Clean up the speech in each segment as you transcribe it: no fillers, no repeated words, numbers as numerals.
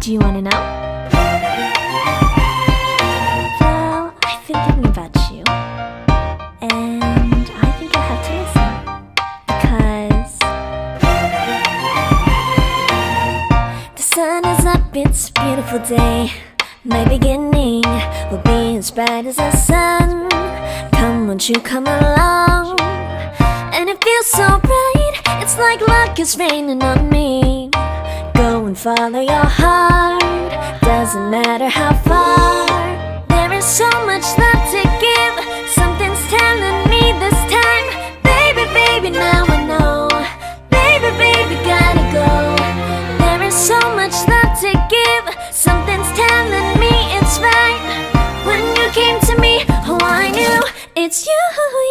Do you wanna know? Well, I've been thinking about you, and I think I have to listen, because the sun is up, it's a beautiful day. My beginning will be as bright as the sun. Come, won't you come along? And it feels so bright, it's like luck is raining on me. Go and follow your heart, doesn't matter how far. There is so much love to give, something's telling me this time. Baby, baby, now I know. Baby, baby, gotta go. There is so much love to give, something's telling me it's right. When you came to me, oh I knew it's you,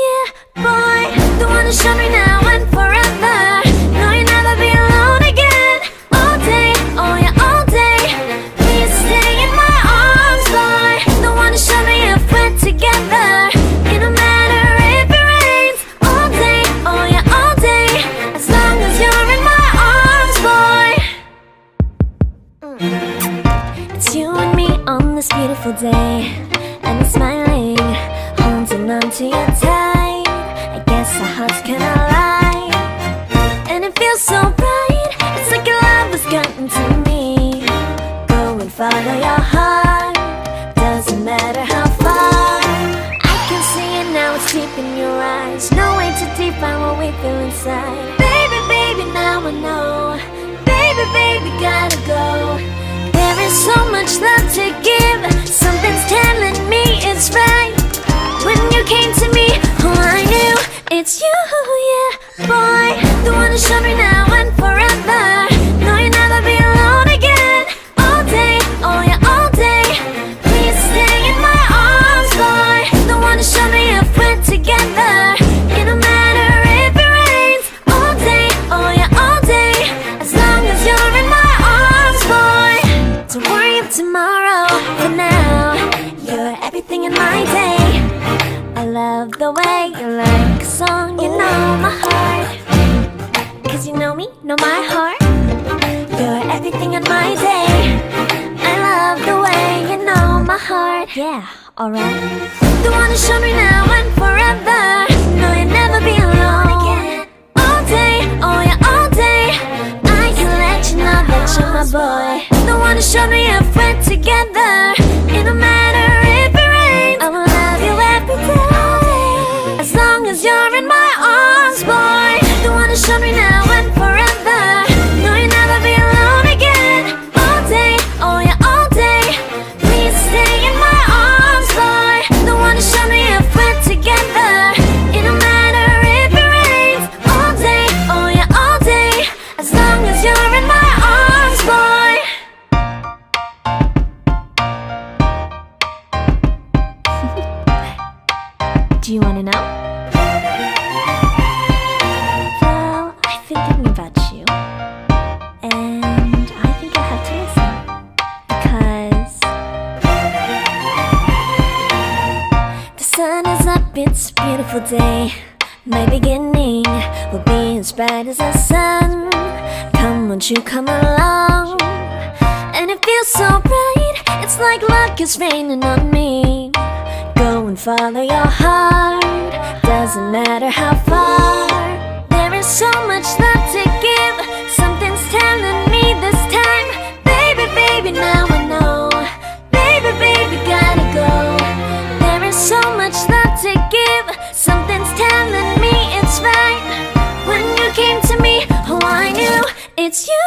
yeah, boy. The one who showed me now and forever. No, you'll never be alone again. All day, oh yeah, all day. Please stay in my arms, boy. The one who showed me if we're together. It don't matter if it rains. All day, oh yeah, all day. As long as you're in my arms, boy. It's you and me on this beautiful day, and it's smiling, holding on to you tight. I guess our hearts cannot lie, and it feels so bright. It's like your love has gotten to me. Go and follow your heart, doesn't matter how far. I can see it now, it's deep in your eyes. No way to define what we feel inside. Baby, baby, now I know. Baby, baby, gotta go. There is so much love to give, something's telling me it's right. When you came to me, oh I knew it's you, yeah, boy. The one who showed me now and forever. No, you'll never be alone again. All day, oh yeah, all day. Please stay in my arms, boy. The one who showed me if we're together. It don't matter if it rains. All day, oh yeah, all day. As long as you're in my arms, boy. Don't worry of tomorrow, for now you're everything in my day. I love the way you like a song, you know my heart. Cause you know me, know my heart. You're everything in my day. I love the way you know my heart. Yeah, alright. The one who showed me now and forever. No, you'll never be alone again. All day, oh yeah, all day. I can let you know that you're my boy. The one who showed me if we're together. It don't matter if it rains. I will love you every day. As long as you're in my arms, boy. The one who showed me now and forever. No, you'll never be alone again. All day, oh yeah, all day. Please stay in my arms, boy. The one who showed me if we're together. It don't matter if it rains. All day, oh yeah, all day. As long as you're in my arms, boy. Do you wanna know? Well, I've been thinking about you, and I think I have to listen, because the sun is up, it's a beautiful day. My beginning will be as bright as the sun. Come, won't you come along? And it feels so bright, it's like luck is raining on me. Go and follow your heart, doesn't matter how far. There is so much love to give, something's telling me this time. Baby, baby, now I know. Baby, baby, gotta go. There is so much love to give, something's telling me it's right. When you came to me, oh I knew it's you,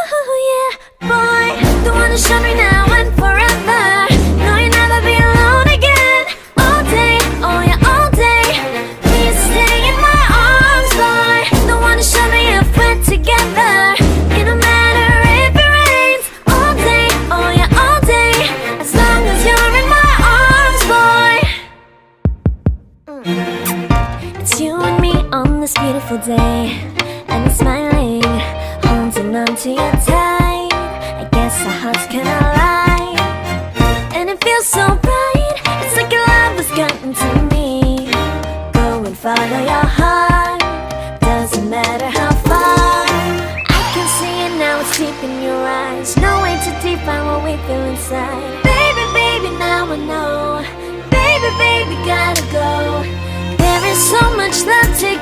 yeah, boy. The one who showed me now and forever. No, you'll never be alone again. All day, oh yeah, all day. Please stay in my arms, boy. The one who showed me if we're together. It don't matter if it rains. All day, oh yeah, all day. As long as you're in my arms, boy. It's you and me on this beautiful day, and it's smiling, holding on to you tight. I guess our hearts cannot lie, and it feels so bright. It's like your love has gotten to me. Go and follow your heart, doesn't matter how far. I can see it now, it's deep in your eyes. No way to define what we feel inside. Baby, baby, now I know. Baby, baby, gotta go. There is so much love to